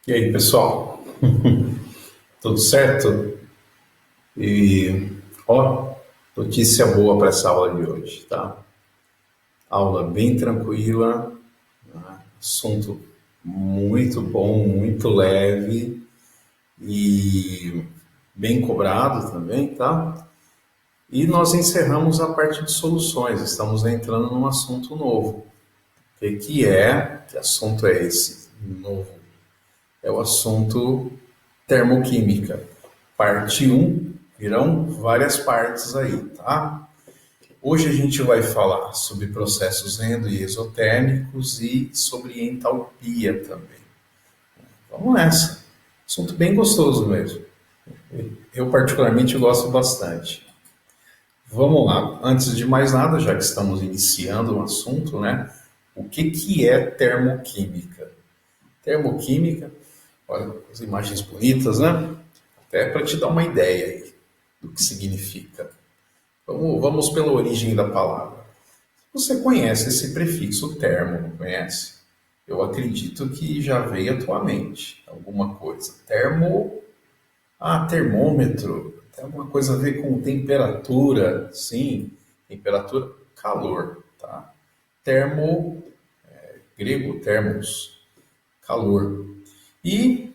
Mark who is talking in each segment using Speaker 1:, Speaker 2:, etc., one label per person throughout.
Speaker 1: E aí, pessoal? Tudo certo? E, ó, notícia boa para essa aula de hoje, tá? Aula bem tranquila, assunto muito bom, muito leve e bem cobrado também, tá? E nós encerramos a parte de soluções, estamos entrando num assunto novo. Que assunto é esse novo? É o assunto termoquímica. Parte um, virão várias partes aí, tá? Hoje a gente vai falar sobre processos endo e exotérmicos e sobre entalpia também. Vamos nessa. Assunto bem gostoso mesmo. Eu particularmente gosto bastante. Vamos lá. Antes de mais nada, já que estamos iniciando um assunto, né? O que é termoquímica? Termoquímica, olha, as imagens bonitas, né? Até para te dar uma ideia aí do que significa. Vamos pela origem da palavra. Você conhece esse prefixo termo, não conhece? Eu acredito que já veio à tua mente alguma coisa. Termômetro. Tem alguma coisa a ver com temperatura, sim. Temperatura, calor, tá? Termo, grego, termos, calor. E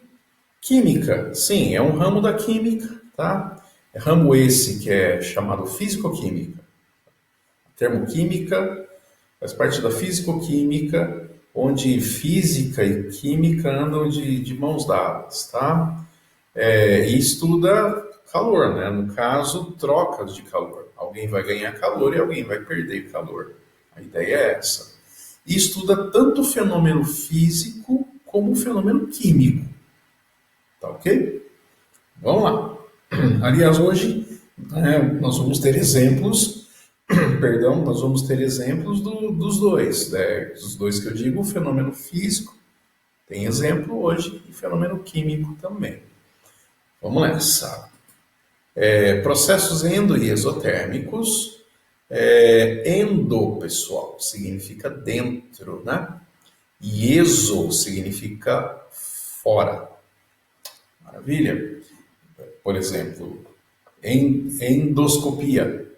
Speaker 1: química, sim, é um ramo da química, tá? É ramo esse que é chamado físico-química. Termoquímica faz parte da físico-química, onde física e química andam de mãos dadas, tá? E estuda calor, né? No caso, trocas de calor. Alguém vai ganhar calor e alguém vai perder calor. A ideia é essa. E estuda tanto o fenômeno físico como o fenômeno químico, tá ok? Vamos lá. Aliás, hoje nós vamos ter exemplos, perdão, nós vamos ter exemplos dos dois, né? Dos dois que eu digo, o fenômeno físico, tem exemplo hoje, e fenômeno químico também. Vamos nessa. Processos endo e exotérmicos. Endo, pessoal, significa dentro, né? E exo significa fora. Maravilha? Por exemplo, endoscopia.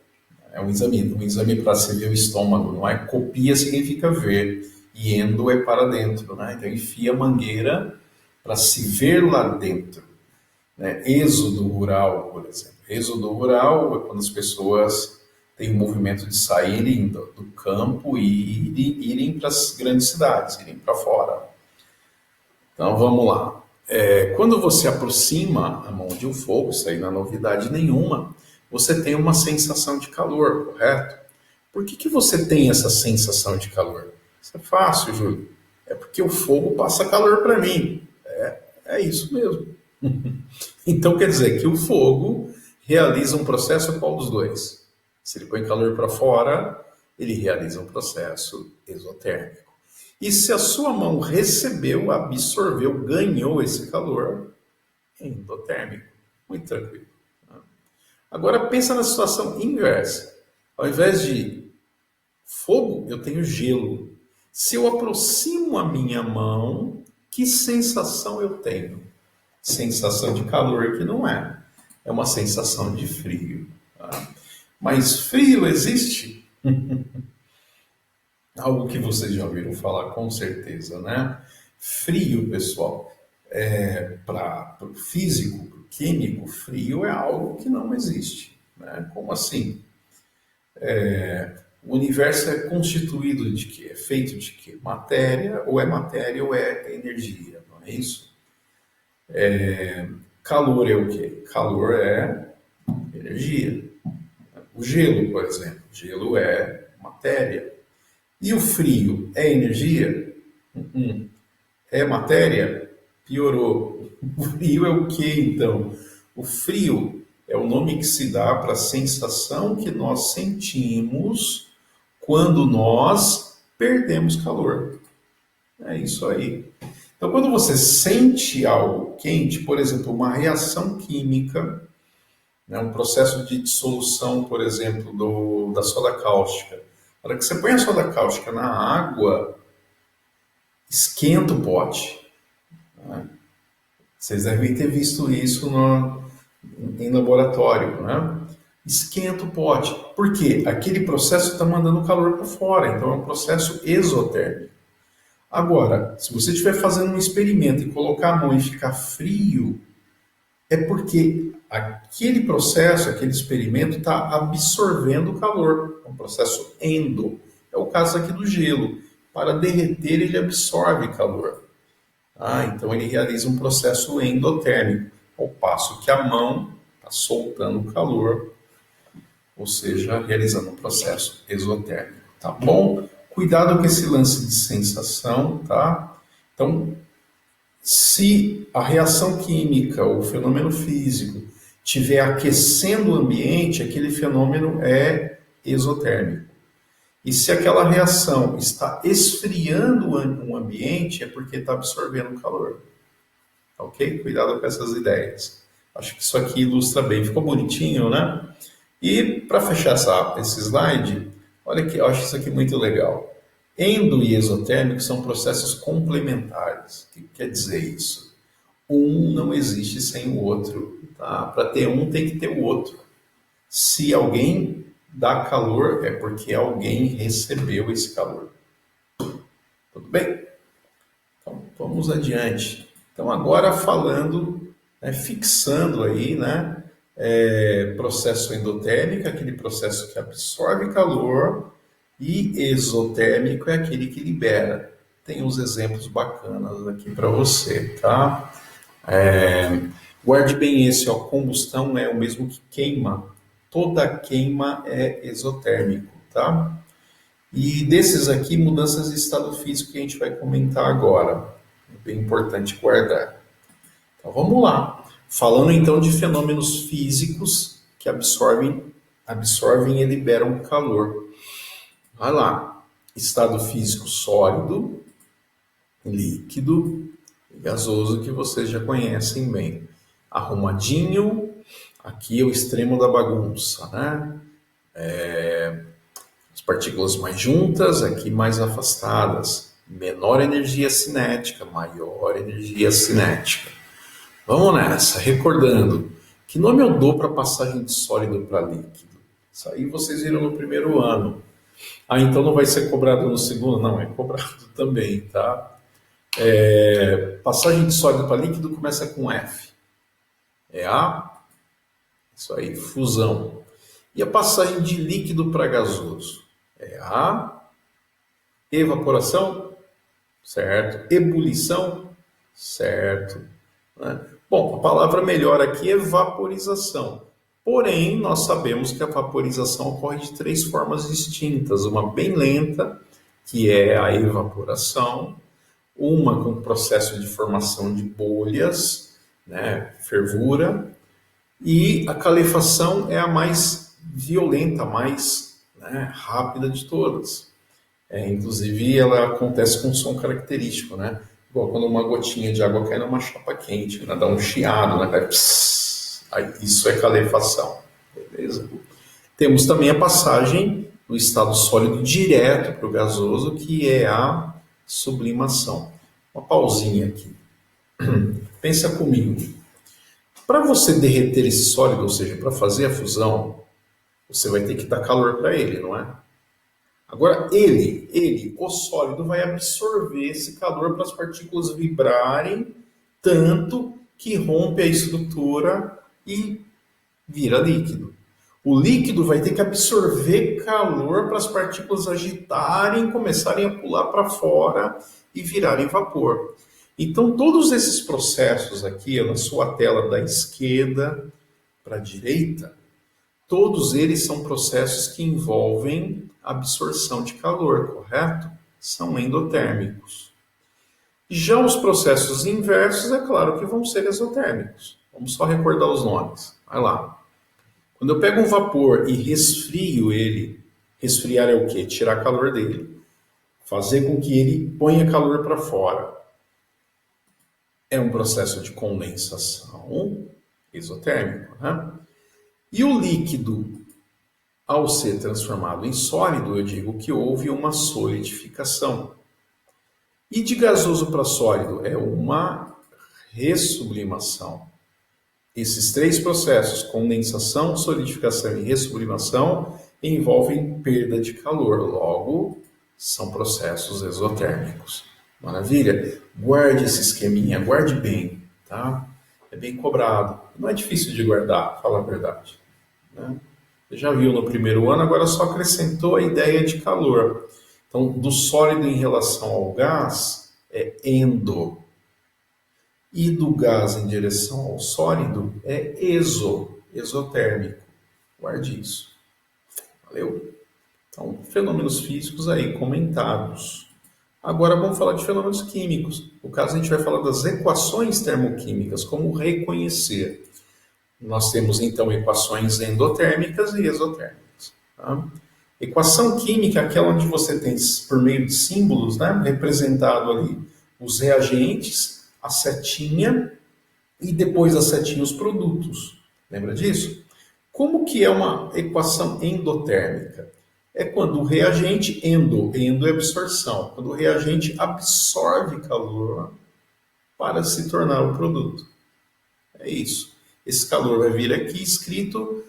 Speaker 1: É um exame para se ver o estômago, não é? Copia significa ver, e endo é para dentro, né? Então enfia a mangueira para se ver lá dentro, né? Êxodo rural, por exemplo. Êxodo rural é quando as pessoas têm o movimento de saírem do campo e irem para as grandes cidades, irem para fora. Então vamos lá. Quando você aproxima a mão de um fogo, isso aí não é novidade nenhuma, você tem uma sensação de calor, correto? Por que você tem essa sensação de calor? Isso é fácil, Júlio. É porque o fogo passa calor para mim. É isso mesmo. Então quer dizer que o fogo realiza um processo qual dos dois? Se ele põe calor para fora, ele realiza um processo exotérmico. E se a sua mão recebeu, absorveu, ganhou esse calor, é endotérmico. Muito tranquilo. Agora pensa na situação inversa. Ao invés de fogo, eu tenho gelo. Se eu aproximo a minha mão, que sensação eu tenho? Sensação de calor que não é. É uma sensação de frio. Tá? Mas frio existe? Algo que vocês já ouviram falar com certeza, né? Frio, pessoal, para o físico, para o químico, frio é algo que não existe. Né? Como assim? O universo é constituído de quê? É feito de quê? Matéria ou é energia, não é isso? Calor é o quê? Calor é energia. O gelo, por exemplo, gelo é matéria. E o frio é energia? É matéria? Piorou. O frio é o que então? O frio é o nome que se dá para a sensação que nós sentimos quando nós perdemos calor. É isso aí. Então, quando você sente algo quente, por exemplo, uma reação química, né, um processo de dissolução, por exemplo, da soda cáustica. Na hora que você põe a soda cáustica na água, esquenta o pote. Né? Vocês devem ter visto isso em laboratório, né? Esquenta o pote. Por quê? Aquele processo está mandando calor para fora, então é um processo exotérmico. Agora, se você estiver fazendo um experimento e colocar a mão e ficar frio, é porque aquele processo, aquele experimento está absorvendo o calor. É um processo endo. É o caso aqui do gelo. Para derreter, ele absorve calor. Então ele realiza um processo endotérmico, ao passo que a mão está soltando calor, ou seja, realizando um processo exotérmico. Tá bom? Cuidado com esse lance de sensação, tá? Então, se a reação química, o fenômeno físico, estiver aquecendo o ambiente, aquele fenômeno é exotérmico. E se aquela reação está esfriando um ambiente, é porque está absorvendo calor. Ok? Cuidado com essas ideias. Acho que isso aqui ilustra bem. Ficou bonitinho, né? E para fechar esse slide, olha aqui, eu acho isso aqui muito legal. Endo e exotérmico são processos complementares. O que quer dizer isso? Um não existe sem o outro. Tá? Para ter um, tem que ter o outro. Se alguém dá calor, é porque alguém recebeu esse calor. Tudo bem? Então, vamos adiante. Então, agora falando, fixando aí, processo endotérmico, aquele processo que absorve calor, e exotérmico é aquele que libera. Tem uns exemplos bacanas aqui para você, tá? Guarde bem esse, ó, combustão é o mesmo que queima. Toda queima é exotérmico, tá? E desses aqui, mudanças de estado físico que a gente vai comentar agora. É bem importante guardar. Então vamos lá. Falando então de fenômenos físicos que absorvem e liberam calor. Vai lá. Estado físico sólido, líquido e gasoso, que vocês já conhecem bem. Arrumadinho, aqui é o extremo da bagunça, né? As partículas mais juntas, aqui mais afastadas. Menor energia cinética, maior energia cinética. Vamos nessa, recordando. Que nome eu dou para passagem de sólido para líquido? Isso aí vocês viram no primeiro ano. Então não vai ser cobrado no segundo? Não, é cobrado também, tá? Passagem de sólido para líquido começa com F. Isso aí, fusão. E a passagem de líquido para gasoso? A evaporação, certo? Ebulição, certo? Bom, a palavra melhor aqui é vaporização. Porém, nós sabemos que a vaporização ocorre de 3 formas distintas. Uma bem lenta, que é a evaporação. Uma com processo de formação de bolhas, fervura. E a calefação é a mais violenta, a mais rápida de todas. Inclusive, ela acontece com um som característico, né? Igual quando uma gotinha de água cai numa chapa quente, dá um chiado, cai, isso é calefação, beleza? Temos também a passagem do estado sólido direto para o gasoso, que é a sublimação. Uma pausinha aqui. Pensa comigo. Para você derreter esse sólido, ou seja, para fazer a fusão, você vai ter que dar calor para ele, não é? Agora, o sólido, vai absorver esse calor para as partículas vibrarem tanto que rompe a estrutura e vira líquido. O líquido vai ter que absorver calor para as partículas agitarem, começarem a pular para fora e virarem vapor. Então, todos esses processos aqui, na sua tela da esquerda para a direita, todos eles são processos que envolvem absorção de calor, correto? São endotérmicos. Já os processos inversos, é claro que vão ser exotérmicos. Vamos só recordar os nomes. Vai lá. Quando eu pego um vapor e resfrio ele, resfriar é o quê? Tirar calor dele. Fazer com que ele ponha calor para fora. É um processo de condensação exotérmico, né? E o líquido, ao ser transformado em sólido, eu digo que houve uma solidificação. E de gasoso para sólido é uma ressublimação. Esses três processos, condensação, solidificação e ressublimação, envolvem perda de calor. Logo, são processos exotérmicos. Maravilha? Guarde esse esqueminha, guarde bem, tá? É bem cobrado. Não é difícil de guardar, fala a verdade, né? Você já viu no primeiro ano, agora só acrescentou a ideia de calor. Então, do sólido em relação ao gás é endo. E do gás em direção ao sólido é exotérmico. Guarde isso. Valeu? Então, fenômenos físicos aí comentados. Agora vamos falar de fenômenos químicos. No caso, a gente vai falar das equações termoquímicas, como reconhecer. Nós temos, então, equações endotérmicas e exotérmicas. Tá? Equação química é aquela onde você tem, por meio de símbolos, né, representado ali os reagentes, a setinha e depois a setinha os produtos. Lembra disso? Como que é uma equação endotérmica? É quando o reagente endo é absorção, quando o reagente absorve calor para se tornar o produto. É isso. Esse calor vai vir aqui escrito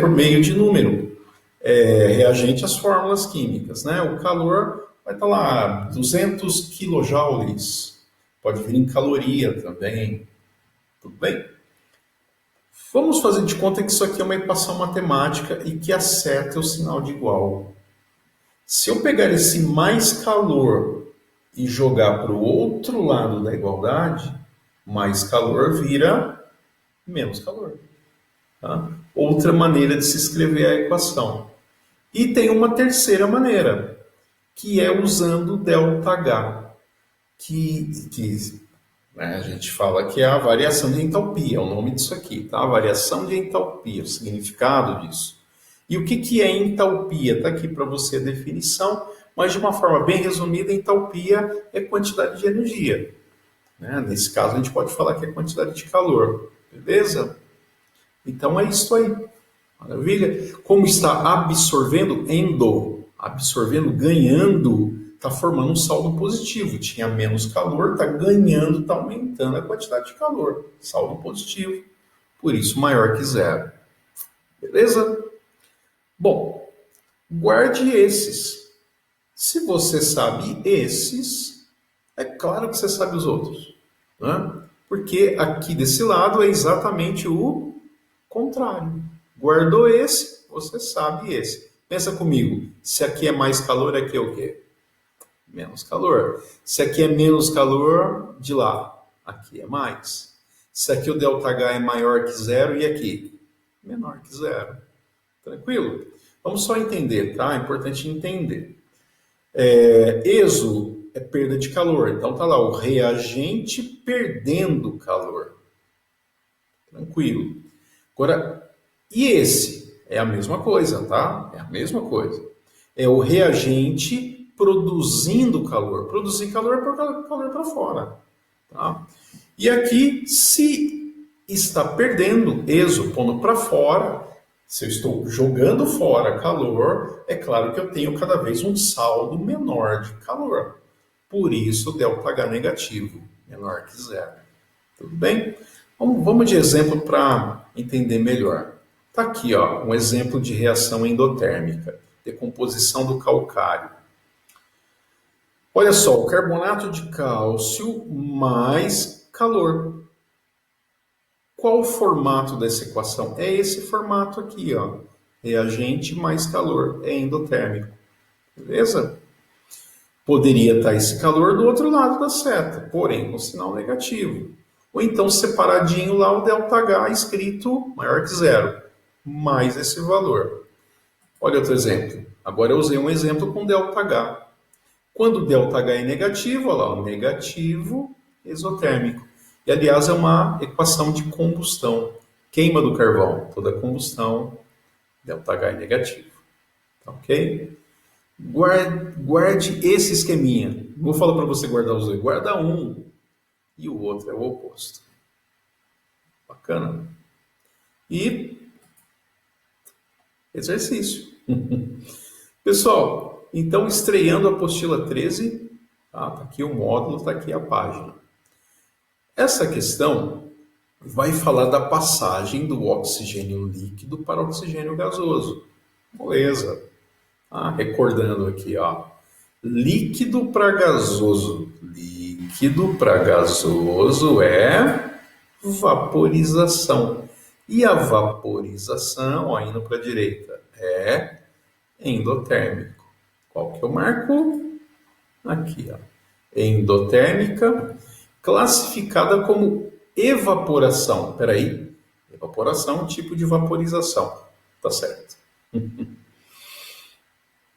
Speaker 1: por meio de número. Reagente às fórmulas químicas, né? O calor vai estar lá, 200 quilojoules. Pode vir em caloria também. Tudo bem? Vamos fazer de conta que isso aqui é uma equação matemática e que acerta o sinal de igual. Se eu pegar esse mais calor e jogar para o outro lado da igualdade, mais calor vira menos calor. Tá? Outra maneira de se escrever a equação. E tem uma terceira maneira, que é usando ΔH, que né, a gente fala que é a variação de entalpia, é o nome disso aqui, tá? A variação de entalpia, o significado disso. E o que é entalpia? Está aqui para você a definição, mas de uma forma bem resumida, entalpia é quantidade de energia. Né? Nesse caso, a gente pode falar que é quantidade de calor, beleza? Então é isso aí. Maravilha? Como está absorvendo, absorvendo, ganhando, está formando um saldo positivo. Tinha menos calor, está ganhando, está aumentando a quantidade de calor. Saldo positivo, por isso maior que zero. Beleza? Bom, guarde esses. Se você sabe esses, é claro que você sabe os outros. Né? Porque aqui desse lado é exatamente o contrário. Guardou esse, você sabe esse. Pensa comigo, se aqui é mais calor, aqui é o quê? Menos calor. Se aqui é menos calor, de lá, aqui é mais. Se aqui o ΔH é maior que zero, e aqui? Menor que zero. Tranquilo? Vamos só entender, tá? É importante entender. Exo é perda de calor. Então tá lá, o reagente perdendo calor. Tranquilo. Agora, e esse? É a mesma coisa, tá? É a mesma coisa. É o reagente produzindo calor. Produzir calor é pôr calor para fora. Tá? E aqui, se está perdendo, exo, pondo para fora, se eu estou jogando fora calor, é claro que eu tenho cada vez um saldo menor de calor. Por isso, ΔH negativo, menor que zero. Tudo bem? Vamos de exemplo para entender melhor. Está aqui, ó, um exemplo de reação endotérmica, decomposição do calcário. Olha só, o carbonato de cálcio mais calor. Qual o formato dessa equação? É esse formato aqui, ó. Reagente mais calor, é endotérmico. Beleza? Poderia estar esse calor do outro lado da seta, porém com sinal negativo. Ou então separadinho lá o ΔH escrito maior que zero, mais esse valor. Olha outro exemplo. Agora eu usei um exemplo com ΔH. Quando o ΔH é negativo, olha lá, o negativo exotérmico. E, aliás, é uma equação de combustão. Queima do carvão. Toda combustão, ΔH é negativo. Tá ok? Guarde esse esqueminha. Não vou falar para você guardar os dois. Guarda um e o outro é o oposto. Bacana? E exercício. Pessoal, então estreando a apostila 13, tá aqui o módulo, tá aqui a página. Essa questão vai falar da passagem do oxigênio líquido para o oxigênio gasoso. Beleza. Recordando aqui, ó. Líquido para gasoso. Líquido para gasoso é vaporização. E a vaporização, ó, indo para a direita, é endotérmico. Qual que eu marco? Aqui, ó. Endotérmica, classificada como evaporação. Peraí, evaporação, tipo de vaporização. Tá certo.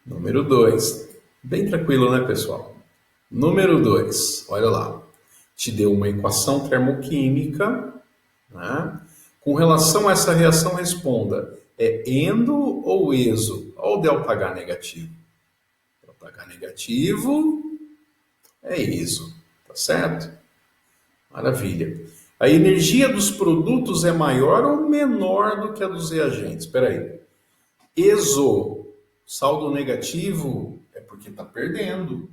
Speaker 1: Número 2. Bem tranquilo, né, pessoal? Número 2, olha lá. Te deu uma equação termoquímica, né? Com relação a essa reação, responda: é endo ou exo? Olha o ΔH negativo. ΔH negativo é exo, tá certo? Maravilha. A energia dos produtos é maior ou menor do que a dos reagentes? Espera aí. Exo, saldo negativo, é porque está perdendo.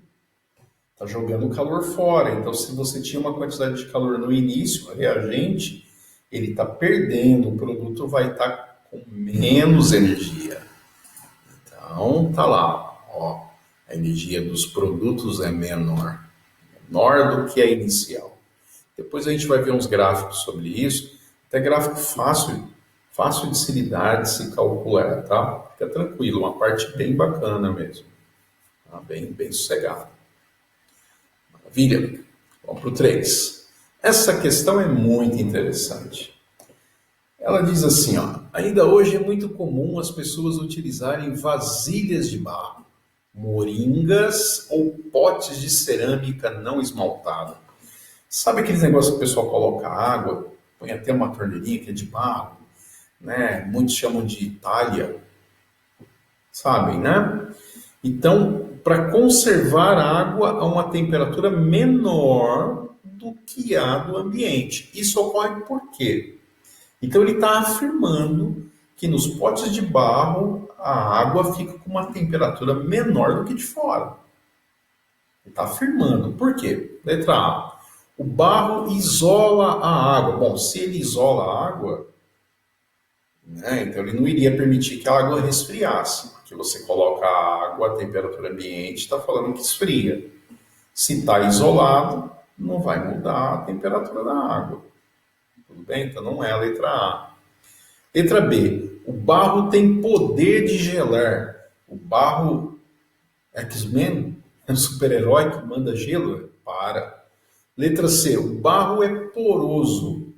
Speaker 1: Está jogando calor fora. Então, se você tinha uma quantidade de calor no início, o reagente, ele está perdendo. O produto vai estar com menos energia. Então, tá lá. Ó, a energia dos produtos é menor. Menor do que a inicial. Depois a gente vai ver uns gráficos sobre isso. Até gráfico fácil de se lidar, de se calcular, tá? Fica tranquilo, uma parte bem bacana mesmo. Tá? Bem sossegado. Maravilha. Vamos para o 3. Essa questão é muito interessante. Ela diz assim, ó, ainda hoje é muito comum as pessoas utilizarem vasilhas de barro, moringas ou potes de cerâmica não esmaltada. Sabe aquele negócio que o pessoal coloca água, põe até uma torneirinha que é de barro, né? Muitos chamam de talha, sabem, né? Então, para conservar a água a uma temperatura menor do que a do ambiente. Isso ocorre por quê? Então, ele está afirmando que nos potes de barro a água fica com uma temperatura menor do que de fora. Ele está afirmando. Por quê? Letra A. O barro isola a água. Bom, se ele isola a água, né, então ele não iria permitir que a água resfriasse. Porque você coloca a água, a temperatura ambiente, está falando que esfria. Se está isolado, não vai mudar a temperatura da água. Tudo bem? Então não é a letra A. Letra B. O barro tem poder de gelar. O barro X-Men é um super-herói que manda gelo? Para. Letra C. O barro é poroso.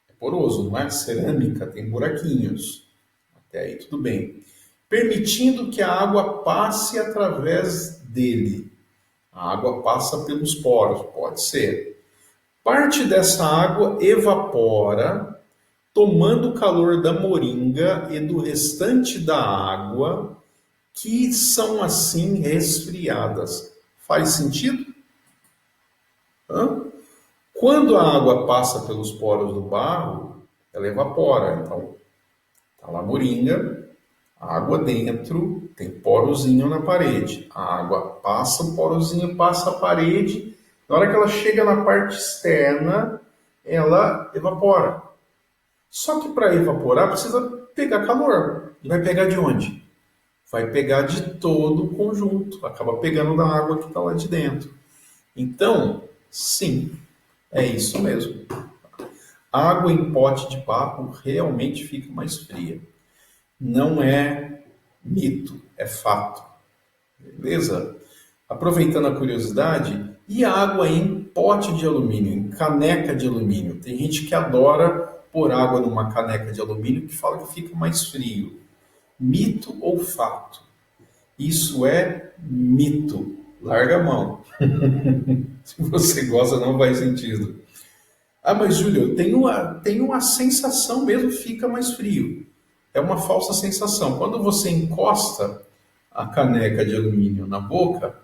Speaker 1: É poroso, não é? Cerâmica, tem buraquinhos. Até aí tudo bem. Permitindo que a água passe através dele. A água passa pelos poros, pode ser. Parte dessa água evapora, tomando o calor da moringa e do restante da água, que são assim resfriadas. Faz sentido? Quando a água passa pelos poros do barro, ela evapora. Então, está lá a moringa, a água dentro, tem porozinho na parede. A água passa, o porozinho passa a parede. Na hora que ela chega na parte externa, ela evapora. Só que para evaporar precisa pegar calor. E vai pegar de onde? Vai pegar de todo o conjunto. Acaba pegando da água que está lá de dentro. Então, sim, é isso mesmo. Água em pote de barro realmente fica mais fria. Não é mito, é fato. Beleza? Aproveitando a curiosidade, e a água em pote de alumínio, em caneca de alumínio? Tem gente que adora pôr água numa caneca de alumínio que fala que fica mais frio. Mito ou fato? Isso é mito. Larga a mão. Se você gosta, não faz sentido. Mas Júlio, tem uma sensação mesmo, fica mais frio. É uma falsa sensação. Quando você encosta a caneca de alumínio na boca,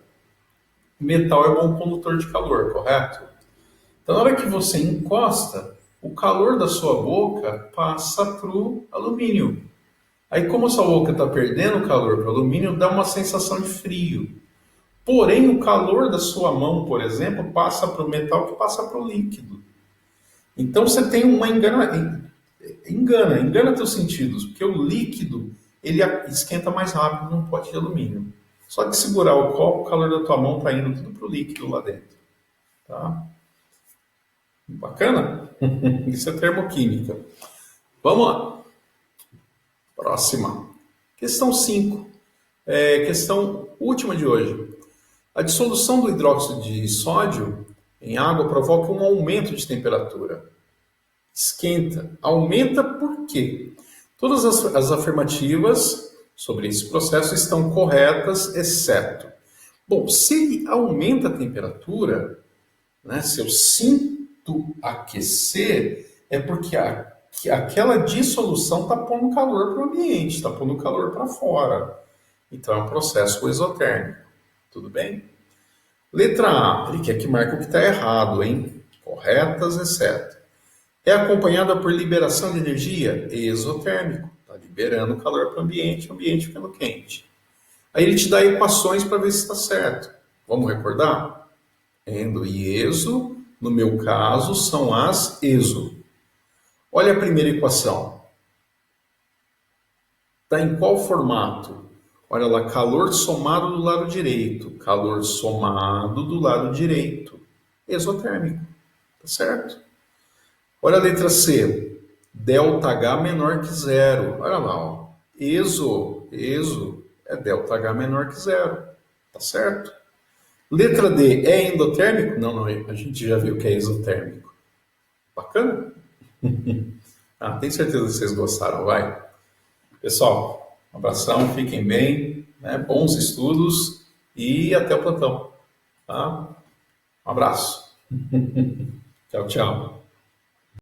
Speaker 1: metal é bom condutor de calor, correto? Então, na hora que você encosta, o calor da sua boca passa para o alumínio. Aí, como a sua boca está perdendo calor para o alumínio, dá uma sensação de frio. Porém, o calor da sua mão, por exemplo, passa para o metal que passa para o líquido. Então você tem uma engana teus sentidos, porque o líquido ele esquenta mais rápido num pote de alumínio. Só de segurar o copo, o calor da tua mão está indo tudo pro líquido lá dentro, tá? Bacana? Isso é termoquímica. Vamos lá. Próxima. Questão 5. Questão última de hoje. A dissolução do hidróxido de sódio em água provoca um aumento de temperatura. Esquenta. Aumenta por quê? Todas as afirmativas sobre esse processo estão corretas, exceto. Bom, se ele aumenta a temperatura, né, se eu sinto aquecer, é porque aquela dissolução está pondo calor para o ambiente, está pondo calor para fora. Então é um processo exotérmico. Tudo bem? Letra A, ele quer que marque o que está errado, hein? Corretas, exceto. É acompanhada por liberação de energia? Exotérmico. Está liberando calor para o ambiente ficando quente. Aí ele te dá equações para ver se está certo. Vamos recordar? Endo e exo, no meu caso, são as exo. Olha a primeira equação. Está em qual formato? Olha lá, calor somado do lado direito. Calor somado do lado direito. Exotérmico. Tá certo? Olha a letra C. ΔH menor que zero. Olha lá, ó. Exo é ΔH menor que zero. Tá certo? Letra D. É endotérmico? Não, a gente já viu que é exotérmico. Bacana? Tenho certeza que vocês gostaram, vai. Pessoal, um abração, fiquem bem, né? Bons estudos e até o plantão. Tá? Um abraço. Tchau, tchau.